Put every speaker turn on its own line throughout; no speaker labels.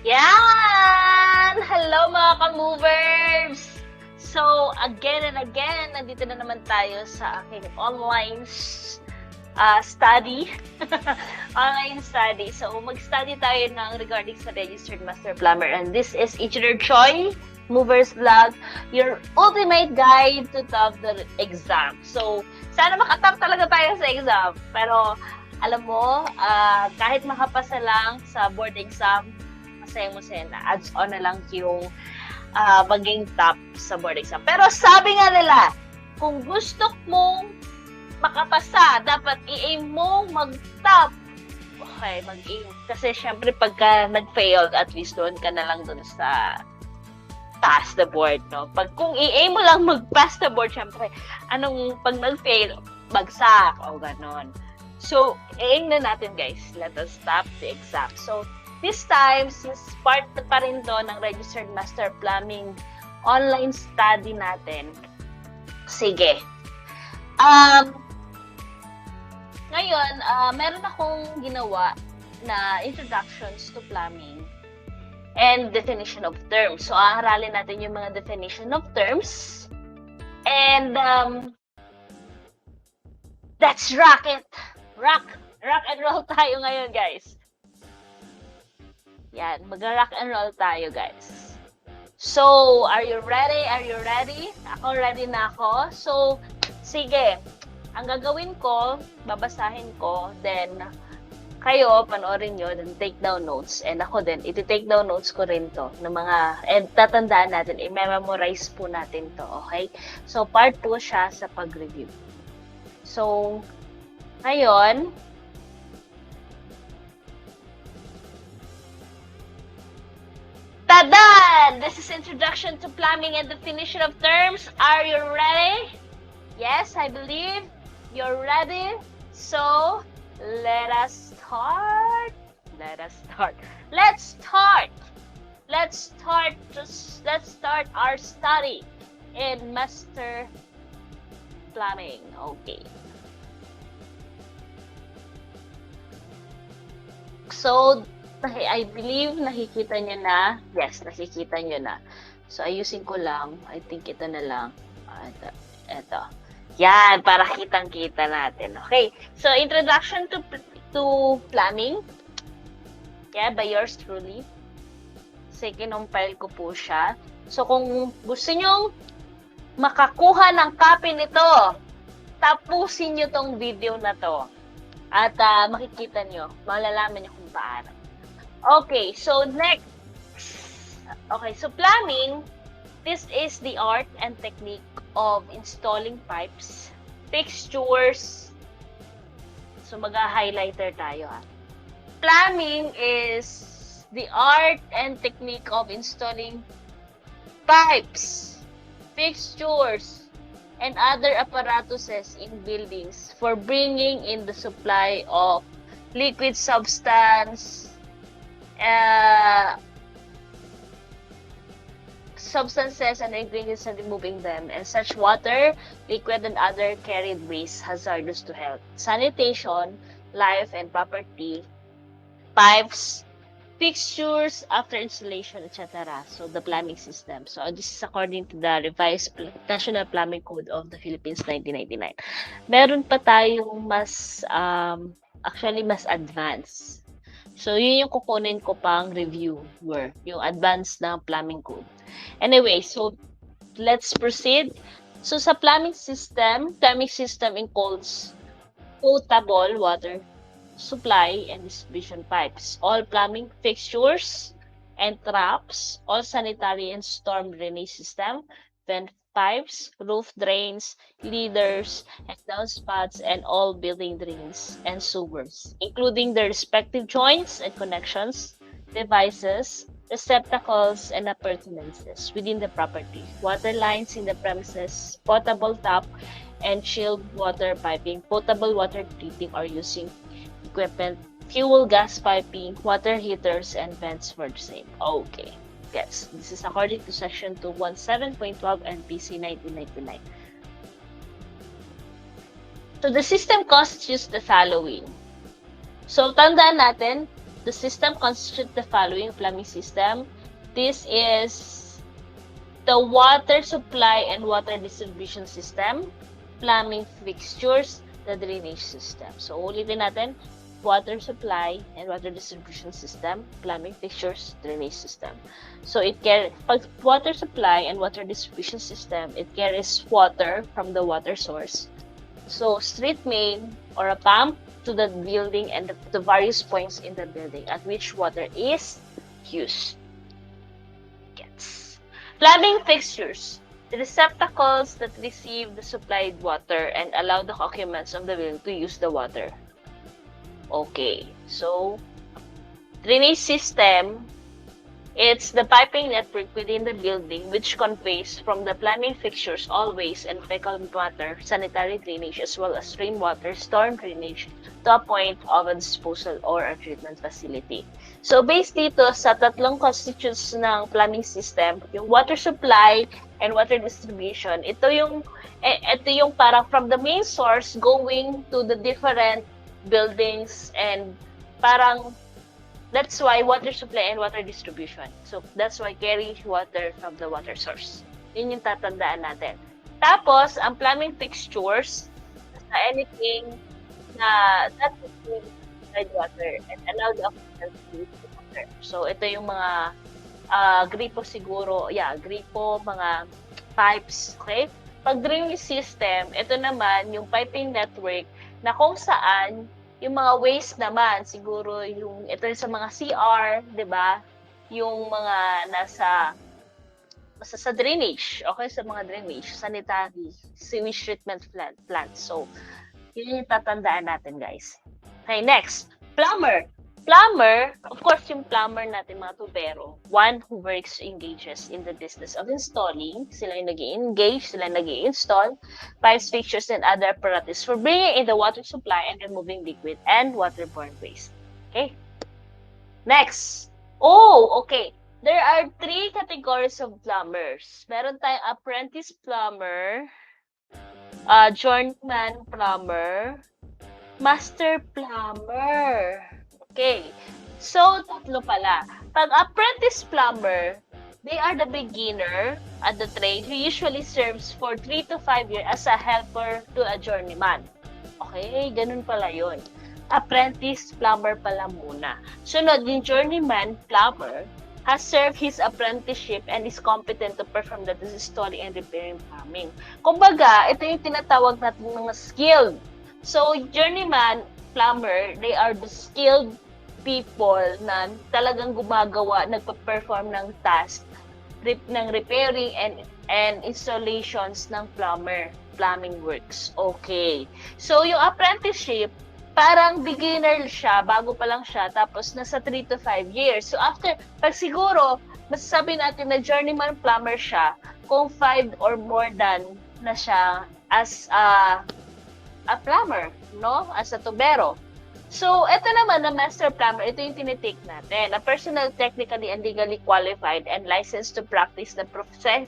Yan! Hello mga ka-movers! So, again and again, nandito na naman tayo sa aking online study. Online study. So, mag-study tayo regarding sa Registered Master Plumber. And this is Engineer Choi, Movers Vlog, your ultimate guide to top the exam. So, sana makatap talaga tayo sa exam. Pero, alam mo, kahit makapasa lang sa board exam, masaya na. Adds on na lang yung maging top sa board exam. Pero sabi nga nila, kung gusto mong makapasa, dapat i-aim mong mag-top. Okay, mag-aim. Kasi syempre pagka nag-fail, at least doon ka na lang doon sa pass the board, no? Kung i-aim mo lang mag-pass the board, syempre, pag nag-fail, bagsak, o ganon. So, aim na natin, guys. Let us stop the exam. So, this time, since part pa rin doon ng Registered Master Plumbing online study natin, sige. Ngayon, meron akong ginawa na introductions to plumbing and definition of terms. So, aaralin natin yung mga definition of terms. And, let's rock it! Rock and roll tayo ngayon, guys. Yan, mag-rock and roll tayo, guys. So, are you ready? Are you ready? Ako ready na ako. So, sige. Ang gagawin ko, babasahin ko, then kayo, panoorin nyo, then take down notes. And ako din, iti-take down notes ko rin to. And tatandaan natin, i-memorize po natin to, okay? So, part 2 siya sa pag-review. So, ngayon, tada! This is Introduction to Plumbing and Definition of Terms. Are you ready? Yes, I believe you're ready. So, let us start. Let's start our study in Master Plumbing. Okay. So, I believe nakikita nyo na. Yes, nakikita nyo na. So, ayusin ko lang. I think ito na lang. Ito. Yan, para kitang-kita natin. Okay. So, introduction to plumbing. Yeah, by yours truly. Kinumpile ko po siya. So, kung gusto nyo makakuha ng copy nito, tapusin nyo tong video na to. At makikita nyo, malalaman nyo kung paano. Okay, so next. Okay, so plumbing, this is the art and technique of installing pipes, fixtures. So mag-highlighter tayo ha. Plumbing is the art and technique of installing pipes, fixtures, and other apparatuses in buildings for bringing in the supply of liquid substances and ingredients and removing them, and such water, liquid, and other carried waste hazardous to health, sanitation, life, and property, pipes, fixtures after installation, etc. So, the plumbing system. So, this is according to the revised National Plumbing Code of the Philippines 1999. Meron pa tayong mas advanced. So, yun yung kukunin ko pang reviewer, yung advanced na plumbing code. Anyway, so, let's proceed. So, sa plumbing system includes potable water supply and distribution pipes, all plumbing fixtures and traps, all sanitary and storm drainage system, vent pipes, roof drains, leaders, and downspouts, and all building drains and sewers, including their respective joints and connections, devices, receptacles, and appurtenances within the property, water lines in the premises, potable tap and chilled water piping, potable water treating or using equipment, fuel gas piping, water heaters, and vents for the same. Okay. Yes, this is according to Section 217.12 and PC 1999. So, the system constitutes the following. So, tandaan natin, The system constitutes the following plumbing system. This is the water supply and water distribution system, plumbing fixtures, the drainage system. So, ulitin natin, water supply and water distribution system, plumbing fixtures, drainage system. So, pag water supply and water distribution system, it carries water from the water source. So, street main or a pump to the building and the various points in the building at which water is used. Plumbing fixtures. The receptacles that receive the supplied water and allow the occupants of the building to use the water. Okay, so drainage system, it's the piping network within the building which conveys from the plumbing fixtures all waste and fecal matter, sanitary drainage, as well as rainwater, storm drainage to a point of a disposal or a treatment facility. So, based dito sa tatlong constituents ng plumbing system, yung water supply and water distribution, ito yung parang from the main source going to the different buildings, and parang that's why water supply and water distribution. So, that's why carry water from the water source. Yun yung tatandaan natin. Tapos, ang plumbing fixtures, na anything na that will provide water and allow the occupants to use the water. So, ito yung mga gripo siguro. Yeah, gripo, mga pipes. Okay? Pag drainage system, ito naman yung piping network na kung saan yung mga waste naman, siguro yung ito sa mga CR, 'di ba? Yung mga nasa sa drainage, okay, sa mga drainage, sanitary, sewage treatment plant. So, yun yung tatandaan natin, guys. Okay, next, plumber. Plumber, of course, yung plumber natin, mga tubero, one who engages in the business of installing, sila yung nag-i-engage, sila yung nag-i-install, pipes, fixtures, and other apparatus for bringing in the water supply and removing liquid and waterborne waste. Okay? Next. Oh, okay. There are 3 categories of plumbers. Meron tayong apprentice plumber, journeyman plumber, master plumber. Okay. So, tatlo pala. Pag apprentice plumber, they are the beginner at the trade who usually serves for 3 to 5 years as a helper to a journeyman. Okay, ganun pala yun. Apprentice plumber pala muna. Sunod, yung journeyman plumber has served his apprenticeship and is competent to perform the installing and repairing plumbing. Kumbaga, ito yung tinatawag natin mga skilled. So, journeyman plumber, they are the skilled people na talagang gumagawa, nagpa-perform ng task ng repairing and installations ng plumbing works. Okay. So, yung apprenticeship, parang beginner siya, bago pa lang siya, tapos nasa 3 to 5 years. So, pag siguro, masasabi natin na journeyman plumber siya, kung 5 or more than na siya as a plumber, no? As a tubero. So, ito naman na master plumber, ito yung tinitake natin. A personal, technically and legally qualified and licensed to practice the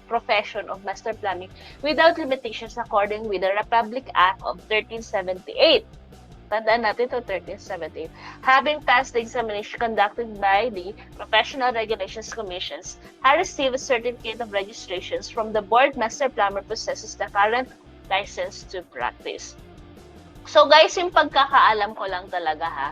profession of master plumbing without limitations according with the Republic Act of 1378. Tandaan natin ito, 1378. Having passed the examination conducted by the Professional Regulations Commissions, has received a certificate of registrations from the board. Master plumber possesses the current license to practice. So guys, yung pagkakaalam ko lang talaga ha,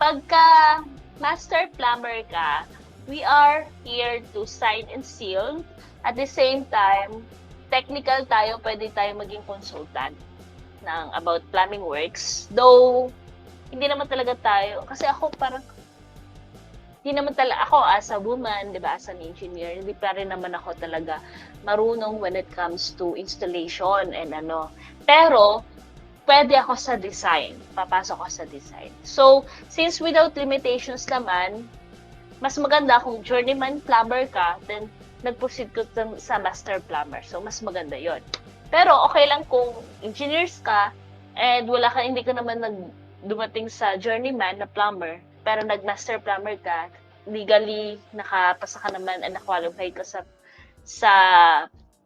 pagka master plumber ka, we are here to sign and seal. At the same time, technical tayo, pwede tayo maging consultant ng about plumbing works. Though, hindi naman talaga tayo, kasi ako parang, hindi naman talaga, ako as a woman, di ba, as an engineer, hindi pa rin naman ako talaga marunong when it comes to installation and ano. Pero, pwede ako sa design. Papasok ako sa design. So, since without limitations naman, mas maganda kung journeyman plumber ka, then nag-proceed ko sa master plumber. So, mas maganda yon. Pero, okay lang kung engineers ka, and hindi ka naman dumating sa journeyman na plumber, pero nag-master plumber ka, legally nakapasa ka naman and na-qualified ka sa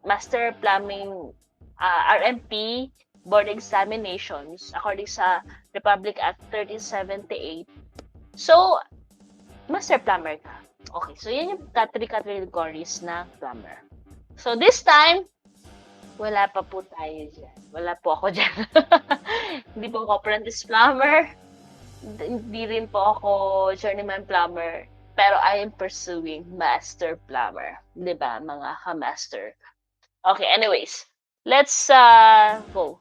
master plumbing RMP board examinations according sa Republic Act 1378. So, master plumber ka. Okay, so yan yung three categories na plumber. So this time, wala pa po tayo dyan. Wala po ako dyan. Hindi po ako apprentice plumber. Hindi rin po ako journeyman plumber. Pero I am pursuing master plumber. Diba, mga ka-master? Okay, anyways. Let's go.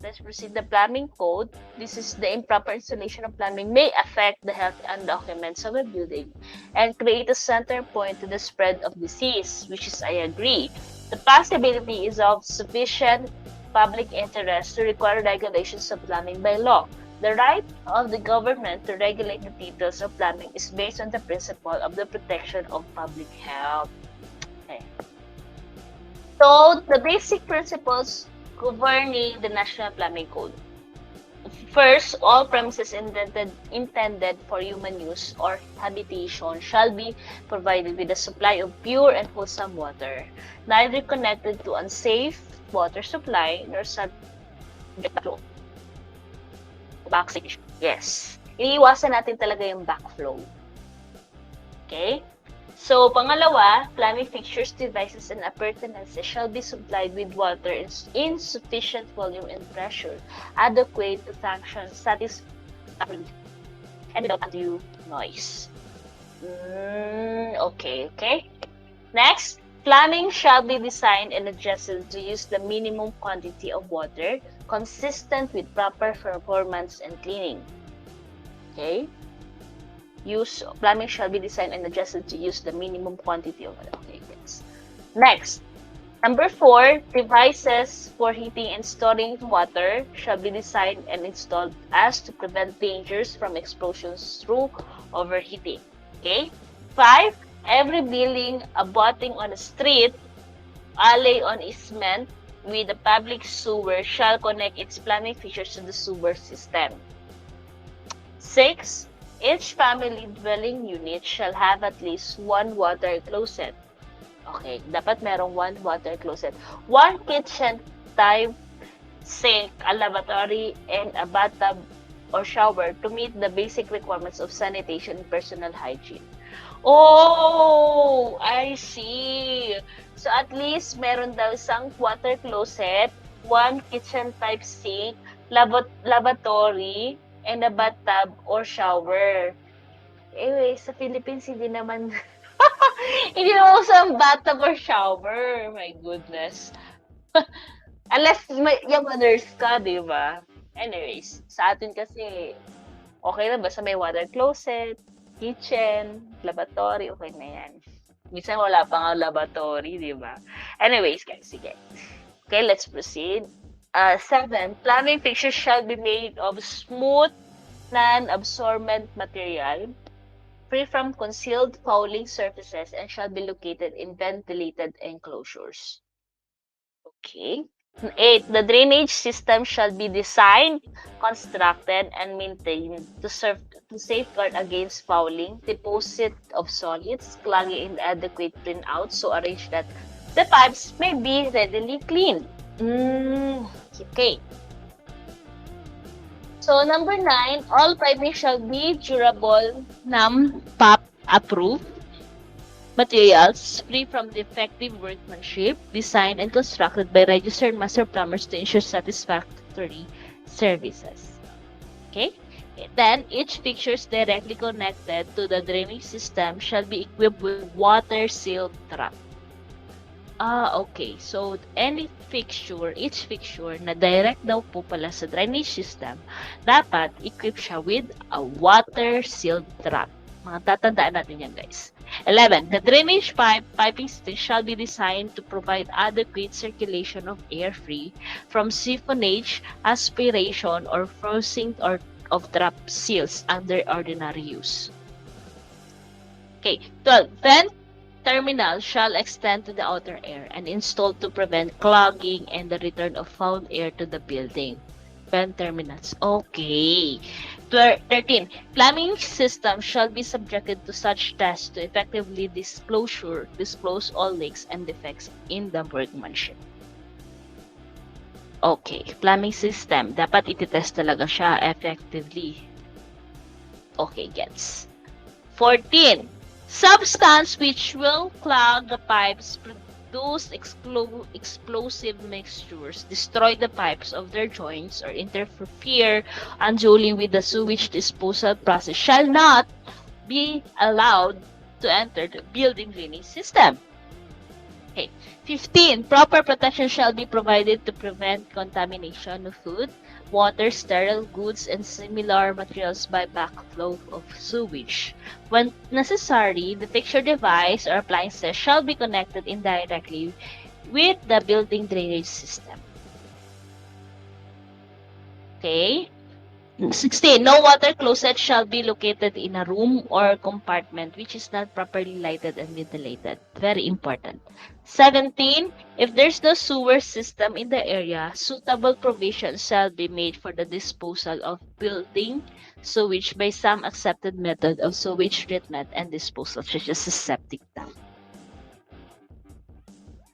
Let's proceed. The plumbing code. This is the improper installation of plumbing may affect the health and documents of a building and create a center point to the spread of disease, which is I agree. The possibility is of sufficient public interest to require regulations of plumbing by law. The right of the government to regulate the details of plumbing is based on the principle of the protection of public health. Okay. So, the basic principles governing the National Plumbing Code. First, all premises intended for human use or habitation shall be provided with a supply of pure and wholesome water, neither connected to unsafe water supply nor subject to backflow. Yes. Iniiwasan natin talaga yung backflow. Okay? So, pangalawa, plumbing fixtures, devices, and appurtenances shall be supplied with water in sufficient volume and pressure, adequate to function satisfactorily, and without undue noise. Okay. Next, plumbing shall be designed and adjusted to use the minimum quantity of water consistent with proper performance and cleaning. Okay? Plumbing shall be designed and adjusted to use the minimum quantity of water. Okay, yes. Next, number 4, devices for heating and storing water shall be designed and installed as to prevent dangers from explosions through overheating. Okay? 5, every building abutting on a street, alley on easement with a public sewer shall connect its plumbing fixtures to the sewer system. 6, each family dwelling unit shall have at least one water closet. Okay, dapat merong one water closet. One kitchen type sink, a lavatory, and a bathtub or shower to meet the basic requirements of sanitation and personal hygiene. Oh, I see. So at least meron daw isang water closet, one kitchen type sink, lavatory, and a bathtub or shower. Anyway, sa Philippines, hindi naman hindi naman uso ang bathtub or shower. My goodness. Unless yung nurse ka, di ba? Anyways, sa atin kasi, okay na basta may water closet, kitchen, lavatory, okay na yan. Minsan wala pa nga lavatory, di ba? Anyways, guys, sige. Okay, let's proceed. 7, plumbing fixtures shall be made of smooth, non-absorbent material, free from concealed fouling surfaces, and shall be located in ventilated enclosures. Okay. 8, the drainage system shall be designed, constructed, and maintained to safeguard against fouling, deposit of solids, clogging, and adequate clean-out, so arrange that the pipes may be readily cleaned. Okay. So, number 9, all piping shall be durable, NAMPAP approved materials, free from defective workmanship, designed and constructed by registered master plumbers to ensure satisfactory services. Okay? Then, each fixture directly connected to the drainage system shall be equipped with water-sealed trap. Okay. So, each fixture na direct daw po pala sa drainage system, dapat equip siya with a water-sealed trap. Mga tatandaan natin yan, guys. 11. The drainage piping system shall be designed to provide adequate circulation of air free from siphonage, aspiration, or forcing of trap seals under ordinary use. Okay. 12. Vent terminal shall extend to the outer air and installed to prevent clogging and the return of foul air to the building. Vent terminals. Okay. 13. Plumbing system shall be subjected to such tests to effectively disclose all leaks and defects in the workmanship. Okay. Plumbing system. Dapat ititest talaga siya effectively. Okay, gets. 14. Substance which will clog the pipes, produce explosive mixtures, destroy the pipes of their joints, or interfere unduly with the sewage disposal process shall not be allowed to enter the building drainage system. Okay. 15. Proper protection shall be provided to prevent contamination of food, water, sterile goods, and similar materials by backflow of sewage. When necessary, the fixture device or appliances shall be connected indirectly with the building drainage system. Okay? 16. No water closet shall be located in a room or compartment which is not properly lighted and ventilated. Very important. 17. If there's no sewer system in the area, suitable provisions shall be made for the disposal of building sewage by some accepted method of sewage treatment and disposal, such as a septic tank.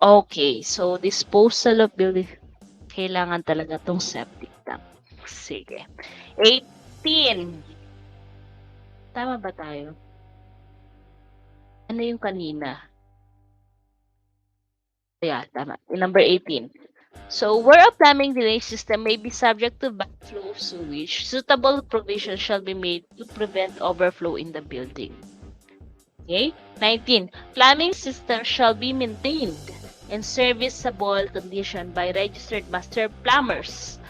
Okay, so disposal of building, kailangan talaga tong septic tank. Sige. 18. Tama ba tayo? Ano yung kanina? Yeah, tama. Number 18. So, where a plumbing drainage system may be subject to backflow of sewage, suitable provision shall be made to prevent overflow in the building. Okay? 19. Plumbing system shall be maintained in serviceable condition by registered master plumbers.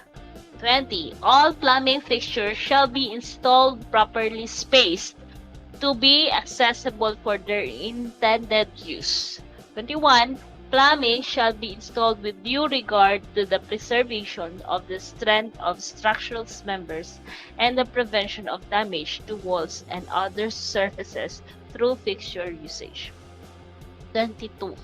20. All plumbing fixtures shall be installed properly spaced to be accessible for their intended use. 21. Plumbing shall be installed with due regard to the preservation of the strength of structural members and the prevention of damage to walls and other surfaces through fixture usage. 22.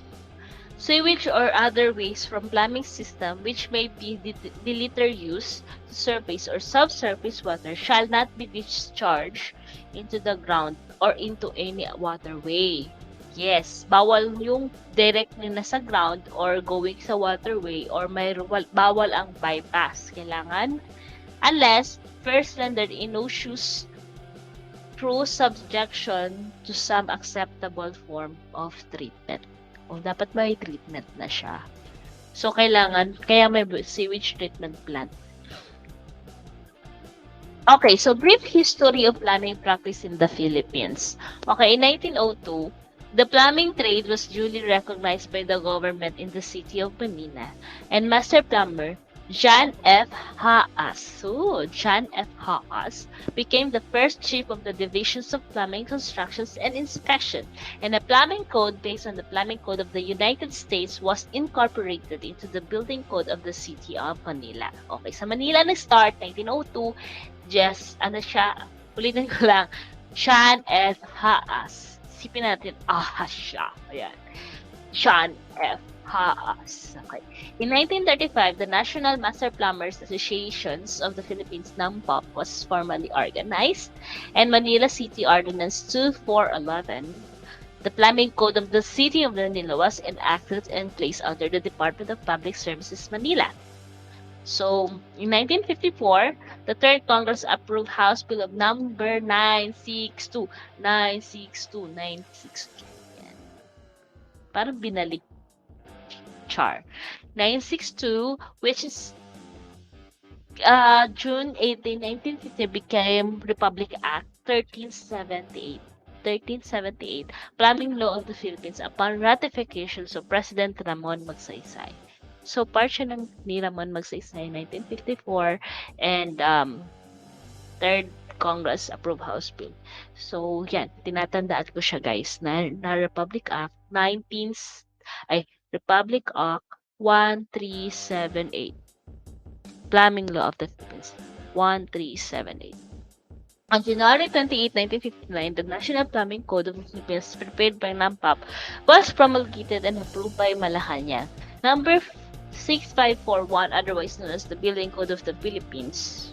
Sewage or other waste from plumbing system which may be deleter use to surface or subsurface water shall not be discharged into the ground or into any waterway. Yes, bawal yung direct na nasa ground or going sa waterway or may bawal ang bypass. Kailangan unless first rendered innocuous through subjection to some acceptable form of treatment. O dapat may treatment na siya. So kailangan, kaya may sewage treatment plant. Okay, so brief history of plumbing practice in the Philippines. Okay, in 1902, the plumbing trade was duly recognized by the government in the city of Manila, and master plumber John F. Haas. So, John F. Haas became the first chief of the divisions of plumbing constructions and inspection, and a plumbing code based on the plumbing code of the United States was incorporated into the building code of the city of Manila. Okay, sa Manila nag-start 1902. Just, ano siya, ulitin ko lang, John F. Haas. Isipin natin, ahas siya. Ayan. John F. Haas. Okay. In 1935, the National Master Plumbers Associations of the Philippines, NAMPOP, was formally organized, and Manila City Ordinance 2411, the plumbing code of the City of Manila, was enacted and placed under the Department of Public Services, Manila. So, in 1954, the Third Congress approved House Bill of number 962. 962. Yan. Parang binalik. Char. 962, which is June 18, 1950, became Republic Act 1378. 1378, Plumbing Law of the Philippines upon ratification of President Ramon Magsaysay. So, part siya ng ni Ramon Magsaysay 1954 and Third Congress approved House Bill. So, yan, tinatandaan ko siya guys na Republic Act Republic Act 1378. Plumbing Law of the Philippines 1378. On January 28, 1959, the National Plumbing Code of the Philippines, prepared by NAMPOP, was promulgated and approved by Malacanang. Number 6541, otherwise known as the Building Code of the Philippines,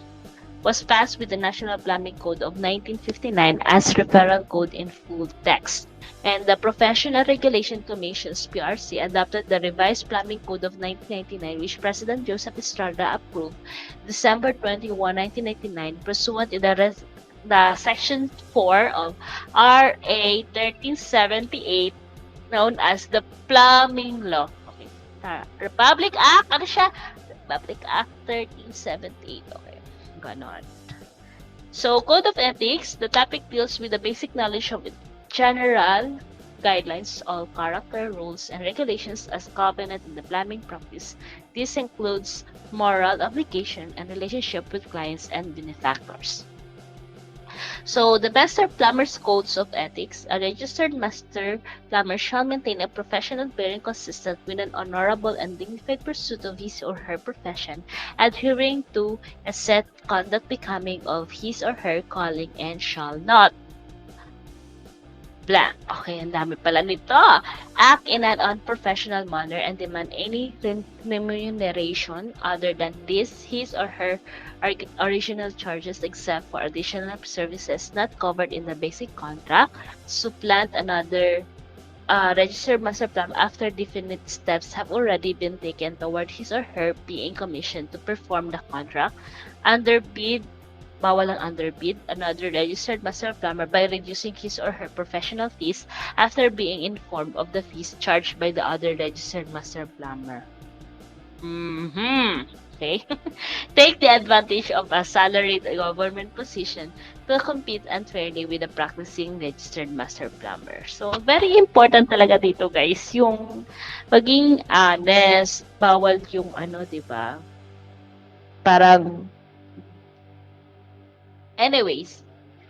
was passed with the National Plumbing Code of 1959 as referral code in full text. And the Professional Regulation Commission's PRC adopted the revised Plumbing Code of 1999, which President Joseph Estrada approved December 21, 1999, pursuant to the the Section 4 of RA 1378 known as the Plumbing Law. Okay. Republic Act, ano siya? Republic Act 1378. Okay. Ganon. So, Code of Ethics, the topic deals with the basic knowledge of general guidelines, all character, rules, and regulations as covenant in the plumbing practice. This includes moral obligation and relationship with clients and benefactors. So, the Master Plumber's Codes of Ethics, a registered master plumber shall maintain a professional bearing consistent with an honorable and dignified pursuit of his or her profession, adhering to a set conduct becoming of his or her calling and shall not blank. Okay, ang dami pala nito. Act in an unprofessional manner and demand any remuneration other than this, his or her original charges except for additional services not covered in the basic contract. Supplant another registered master plan after definite steps have already been taken toward his or her being commissioned to perform the contract. Underbid, bawal ang underbid, another registered master plumber by reducing his or her professional fees after being informed of the fees charged by the other registered master plumber. Okay. Take the advantage of a salaried government position to compete unfairly with a practicing registered master plumber. So, very important talaga dito, guys, yung maging honest, bawal yung ano, 'di ba? Parang anyways,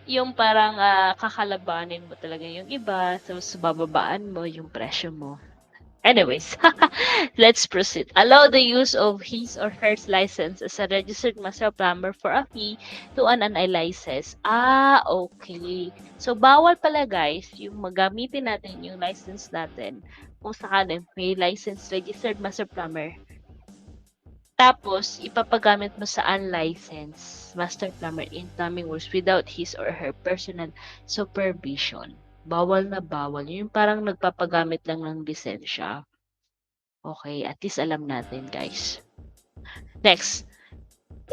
yung parang kakalabanin mo talaga yung iba, tapos bababaan mo yung presyo mo. Anyways, let's proceed. Allow the use of his or her license as a registered master plumber for a fee to an unlicensed. Okay. So, bawal pala guys, yung magamitin natin yung license natin kung sakaling may license registered master plumber. Tapos, ipapagamit mo sa unlicensed master plumber in plumbing works without his or her personal supervision. Bawal na bawal. Yung parang nagpapagamit lang ng lisensya. Okay, at least alam natin, guys. Next.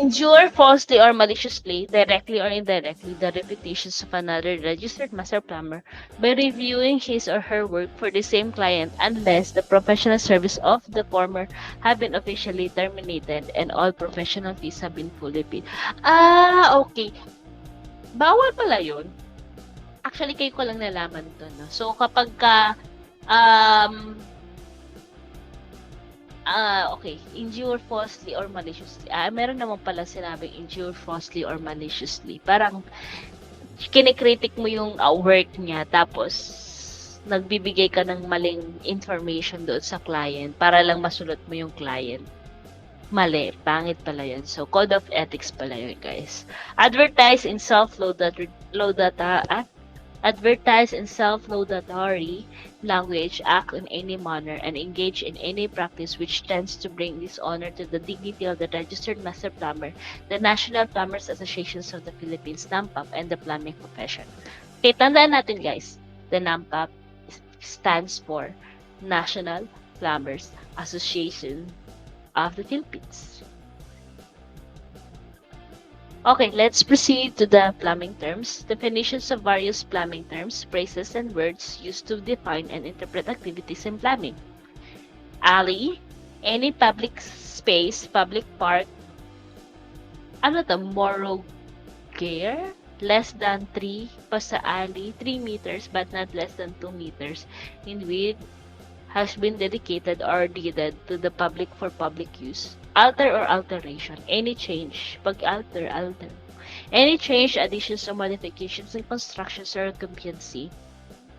Injure falsely or maliciously, directly or indirectly, the reputations of another registered master plumber by reviewing his or her work for the same client unless the professional service of the former have been officially terminated and all professional fees have been fully paid. Okay. Bawal pala yun. Actually, kayo ko lang nalaman to, no? So, kapag ka, okay. Injure falsely or maliciously. Meron naman pala sinabing injure falsely or maliciously. Parang, kinikritik mo yung work niya, tapos, nagbibigay ka ng maling information doon sa client para lang masulot mo yung client. Mali. Pangit pala yun. So, code of ethics pala yun, guys. Advertise in advertise in self-laudatory language, act in any manner, and engage in any practice which tends to bring dishonor to the dignity of the registered master plumber, the National Plumbers Associations of the Philippines, NAMPAP, and the plumbing profession. Okay, tandaan natin guys, the NAMPAP stands for National Plumbers Association of the Philippines. Okay, let's proceed to the plumbing terms. Definitions of various plumbing terms, phrases, and words used to define and interpret activities in plumbing. Alley, any public space, public park, Morogare, less than 3, sa alley, 3 meters but not less than 2 meters in width, has been dedicated or deeded to the public for public use. Alter or alteration, any change, pag-alter, alter. Any change, additions or modifications in constructions or occupancy,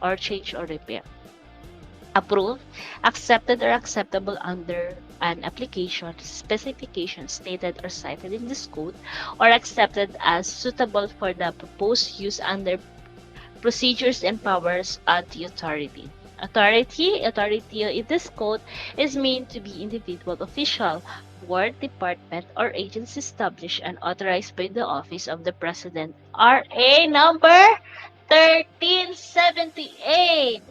or change or repair. Approved, accepted or acceptable under an application, specification stated or cited in this code, or accepted as suitable for the proposed use under procedures and powers at the authority. Authority in this code is meant to be individual, official, board, department, or agency established and authorized by the Office of the President. RA number 1378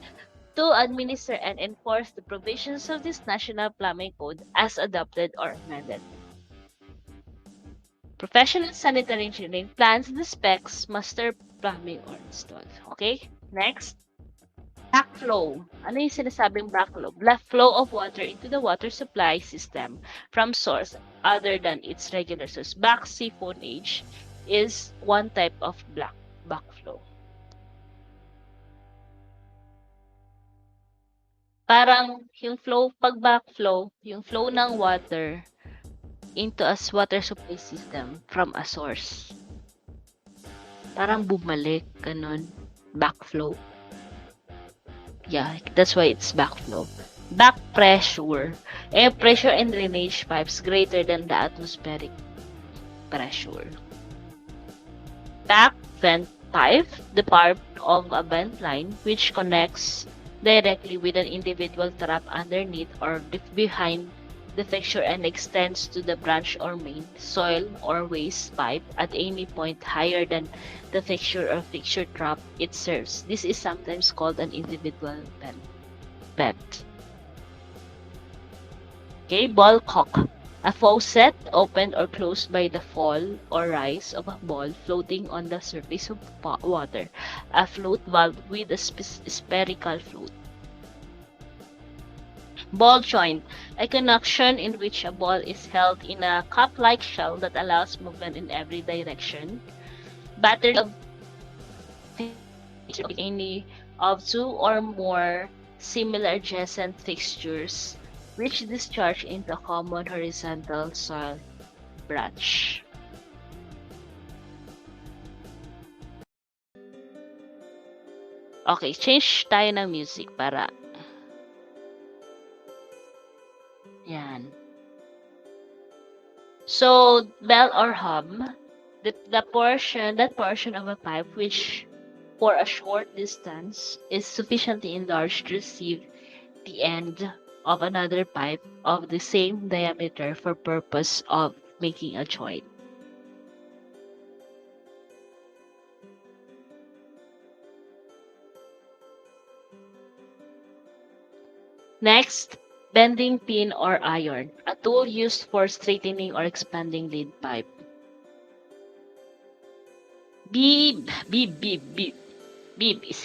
to administer and enforce the provisions of this National Plumbing Code as adopted or amended. Professional sanitary engineering plans the specs, master plumbing, or install. Okay? Next. Backflow. Ano yung sinasabing backflow? Black flow of water into the water supply system from source other than its regular source. Back siphonage is one type of backflow. Parang yung flow, pag backflow, yung flow ng water into a water supply system from a source. Parang bumalik, ganun. Backflow. Yeah, that's why it's backflow. Back pressure. Air pressure in drainage pipes greater than the atmospheric pressure. Back vent pipe, the part of a vent line which connects directly with an individual trap underneath or behind the fixture and extends to the branch or main, soil or waste pipe at any point higher than the fixture or fixture trap it serves. This is sometimes called an individual vent. Okay, ball cock. A faucet opened or closed by the fall or rise of a ball floating on the surface of water. A float valve with a spherical float. Ball joint, a connection in which a ball is held in a cup-like shell that allows movement in every direction. Battery of any of two or more similar adjacent fixtures which discharge into a common horizontal soil branch. Okay, change tayo ng music para yan. So, bell or hub, that portion of a pipe which for a short distance is sufficiently enlarged to receive the end of another pipe of the same diameter for purpose of making a joint. Next, bending pin or iron, a tool used for straightening or expanding lead pipe. Bib is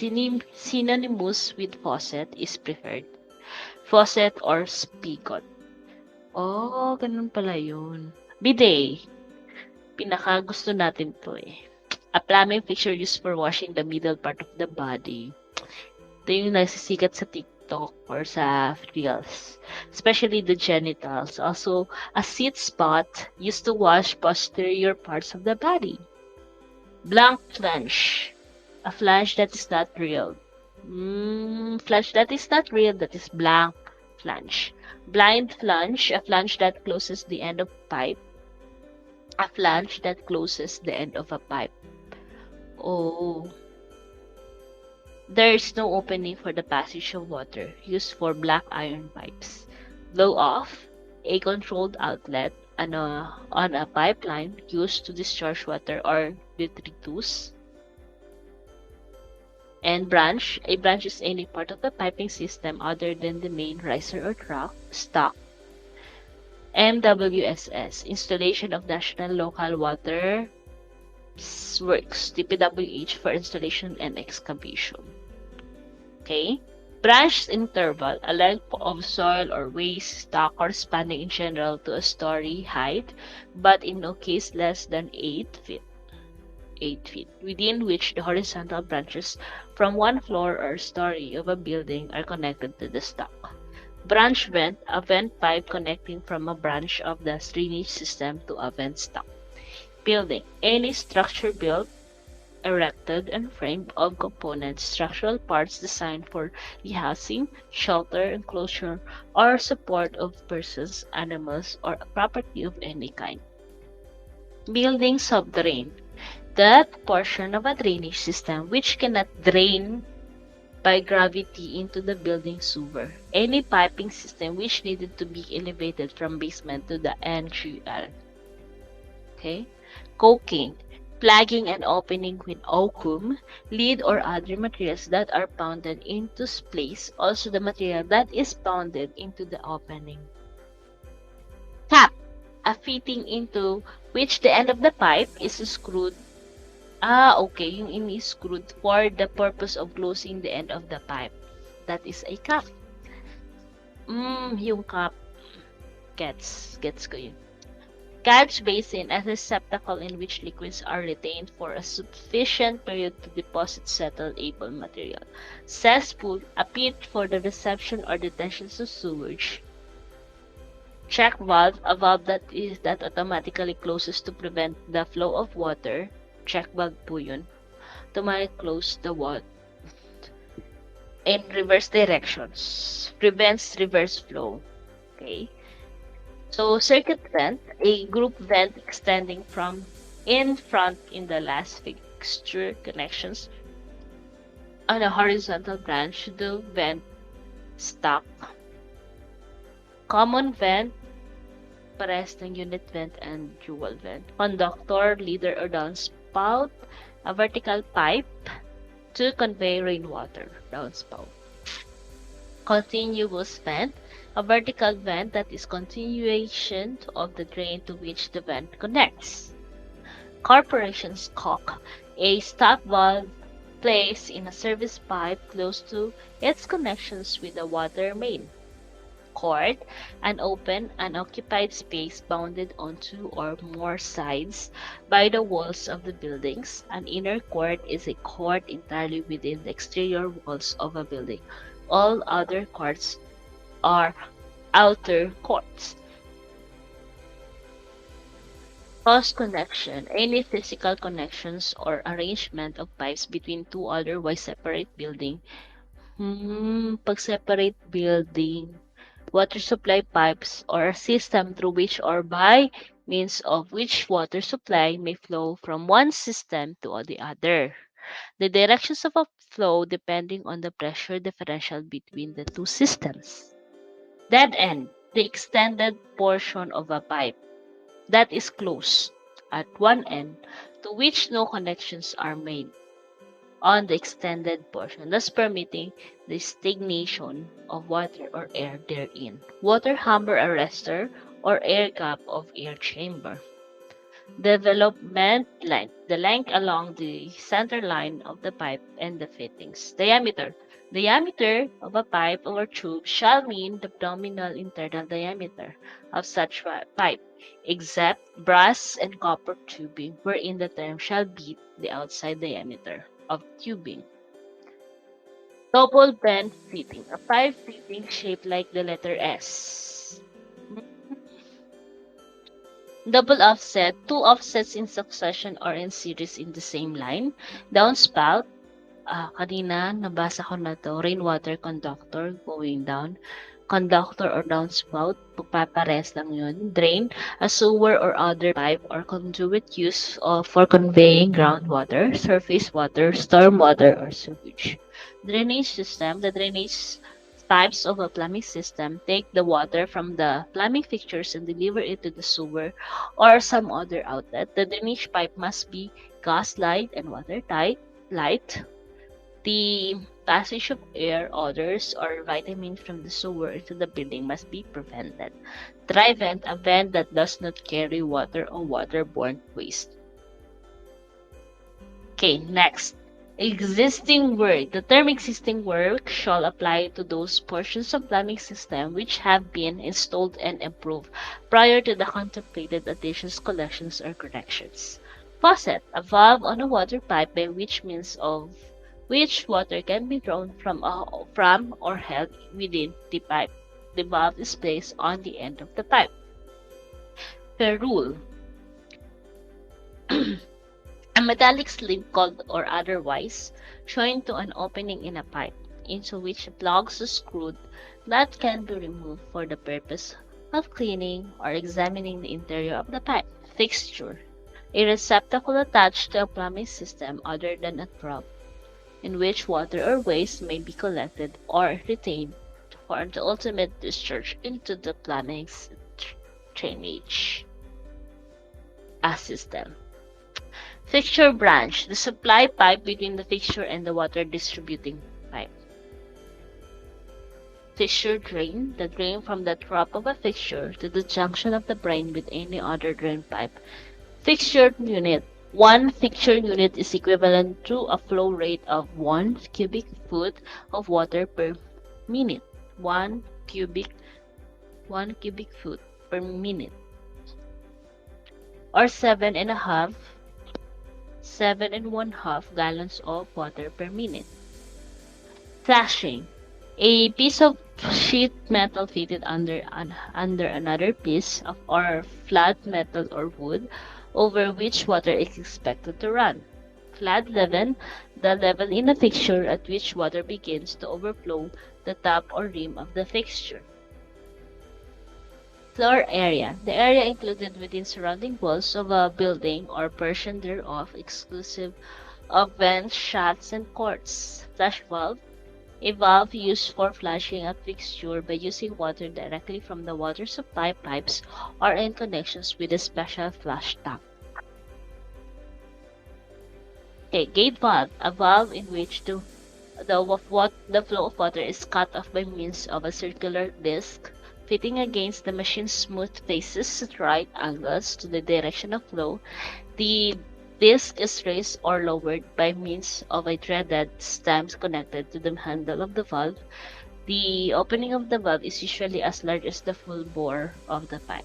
synonymous with faucet is preferred. Faucet or spigot. Oh, ganun pala yun. Bidet. Pinaka gusto natin to eh. A plumbing fixture used for washing the middle part of the body. Ito yung nasisikat sa TikTok or sa Reels. Especially the genitals. Also, a seat spot used to wash posterior parts of the body. Blank flange. A flange that is not real. Flange that is not real, that is blank flange. Blind flange, a flange that closes the end of pipe. A flange that closes the end of a pipe. Oh. There is no opening for the passage of water, used for black iron pipes. Blow off, a controlled outlet on a pipeline used to discharge water or detritus. And branch, a branch is any part of the piping system other than the main riser or stock. MWSS, installation of National Local Water Works, DPWH for installation and excavation. Okay? Branch interval, a length of soil or waste, stock, or spanning in general to a story height, but in no case less than 8 feet. 8 feet, within which the horizontal branches from one floor or story of a building are connected to the stock. Branch vent, a vent pipe connecting from a branch of the drainage system to a vent stock. Building, any structure built, erected, and framed of components, structural parts designed for the housing, shelter, enclosure, or support of persons, animals, or property of any kind. Building subdrain, that portion of a drainage system which cannot drain by gravity into the building sewer. Any piping system which needed to be elevated from basement to the NGL. Okay? Coking, plugging and opening with oakum, lead or other materials that are pounded into place, also the material that is pounded into the opening. Cap, a fitting into which the end of the pipe is screwed. Ah, okay. Yung ini-screwed for the purpose of closing the end of the pipe. That is a cap. Yung cap. Gets ko yun. Catch basin as a receptacle in which liquids are retained for a sufficient period to deposit settle-able material. Cesspool, a pit for the reception or detention of sewage. Check valve, a valve that automatically closes to prevent the flow of water. Check valve po yun. Automatically close the water in reverse directions. Prevents reverse flow. Okay. So, circuit vent, a group vent extending from in front in the last fixture connections on a horizontal branch, the vent stack. Common vent, pares ng unit vent and dual vent. Conductor, leader or downspout, a vertical pipe to convey rainwater, downspout. Continuous vent, a vertical vent that is continuation of the drain to which the vent connects. Corporation's cock, a stop valve placed in a service pipe close to its connections with the water main. Court, an open, unoccupied space bounded on two or more sides by the walls of the buildings. An inner court is a court entirely within the exterior walls of a building. All other courts are outer courts. Cross connection, any physical connections or arrangement of pipes between two otherwise separate building. Pag separate building, water supply pipes or a system through which or by means of which water supply may flow from one system to the other. The directions of a flow depending on the pressure differential between the two systems. Dead end, the extended portion of a pipe that is closed at one end to which no connections are made on the extended portion, thus permitting the stagnation of water or air therein. Water hammer arrestor or air gap of air chamber. Development length, the length along the center line of the pipe and the fittings. Diameter. Diameter of a pipe or tube shall mean the nominal internal diameter of such pipe, except brass and copper tubing, wherein the term shall be the outside diameter of tubing. Double bend fitting, a pipe fitting shaped like the letter S. Double offset, two offsets in succession or in series in the same line. Downspout, kanina nabasa ko na to, rainwater conductor going down. Conductor or downspout, pagpapares lang yun. Drain, a sewer or other pipe or conduit used for conveying groundwater, surface water, storm water, or sewage. Drainage system, the drainage pipes of a plumbing system take the water from the plumbing fixtures and deliver it to the sewer or some other outlet. The drainage pipe must be gas-light and watertight. Light. The passage of air, odors, or vitamins from the sewer into the building must be prevented. Dry vent, a vent that does not carry water or waterborne waste. Okay, next. Existing work. The term existing work shall apply to those portions of plumbing system which have been installed and improved prior to the contemplated additions, collections, or corrections. Faucet, a valve on a water pipe by which means of which water can be drawn from or held within the pipe. The valve is placed on the end of the pipe. Ferrule. A metallic sleeve called or otherwise joined to an opening in a pipe, into which plugs are screwed that can be removed for the purpose of cleaning or examining the interior of the pipe. Fixture. A receptacle attached to a plumbing system other than a trough, in which water or waste may be collected or retained for the ultimate discharge into the plumbing drainage system. Fixture branch, the supply pipe between the fixture and the water distributing pipe. Fixture drain, the drain from the top of a fixture to the junction of the drain with any other drain pipe. Fixture unit. One fixture unit is equivalent to a flow rate of 1 cubic foot of water per minute. 1 cubic foot per minute, or 7.5 gallons of water per minute. Flashing. A piece of sheet metal fitted under another piece of or flat metal or wood over which water is expected to run. Flood level, the level in a fixture at which water begins to overflow the top or rim of the fixture. Floor area, the area included within surrounding walls of a building or portion thereof, exclusive of vents, shafts, and courts. Flash valve, a valve used for flushing a fixture by using water directly from the water supply pipes or in connections with a special flush tank. Okay, gate valve, a valve in which the flow of water is cut off by means of a circular disc fitting against the machine's smooth faces at right angles to the direction of flow. The disc is raised or lowered by means of a threaded stem connected to the handle of the valve. The opening of the valve is usually as large as the full bore of the pipe.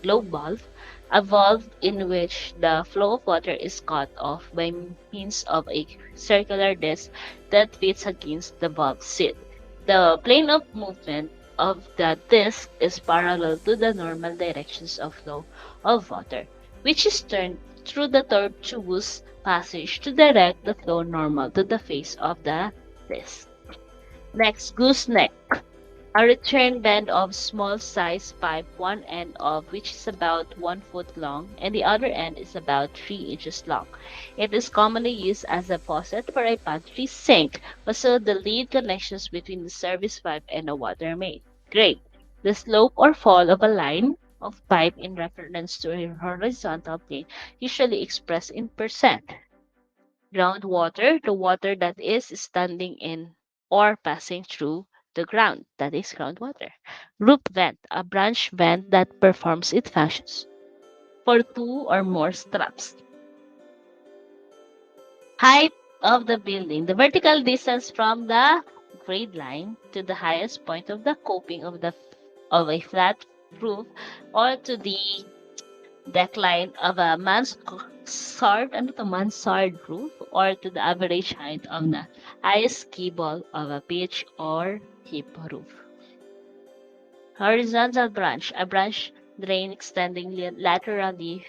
Globe valve, a valve in which the flow of water is cut off by means of a circular disc that fits against the valve seat. The plane of movement of the disc is parallel to the normal directions of flow of water, which is turned through the tortuous passage to direct the flow normal to the face of the disc. Next, gooseneck. A return bend of small size pipe, one end of which is about 1 foot long and the other end is about 3 inches long. It is commonly used as a faucet for a pantry sink, also the lead connections between the service pipe and the water main. Grade. The slope or fall of a line of pipe in reference to a horizontal plane, usually expressed in percent. Groundwater, the water that is standing in or passing through the ground, that is groundwater. Roof vent, a branch vent that performs its functions for two or more straps. Height of the building, the vertical distance from the grade line to the highest point of the coping of a flat roof or to the decline of a mansard roof or to the average height of the highest gable of a pitch or hip roof. Horizontal branch, a branch drain extending laterally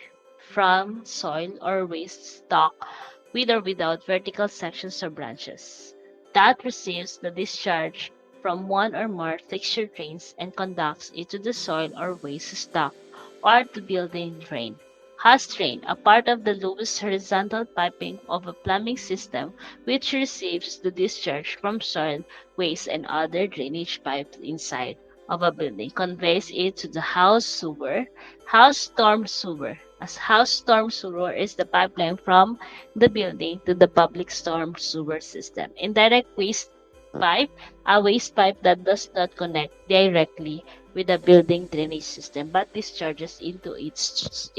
from soil or waste stock with or without vertical sections or branches that receives the discharge from one or more fixture drains and conducts it to the soil or waste stock or to building drain. House drain, a part of the lowest horizontal piping of a plumbing system which receives the discharge from soil, waste, and other drainage pipes inside of a building, conveys it to the house sewer. House storm sewer. As house storm sewer is the pipeline from the building to the public storm sewer system. Indirect waste pipe, a waste pipe that does not connect directly with the building drainage system but discharges into its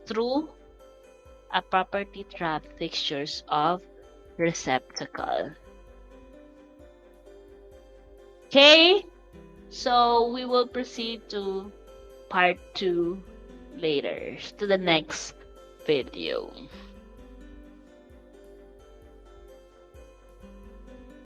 through a property trap fixtures of receptacle. Okay, so we will proceed to part 2 later, to the next video.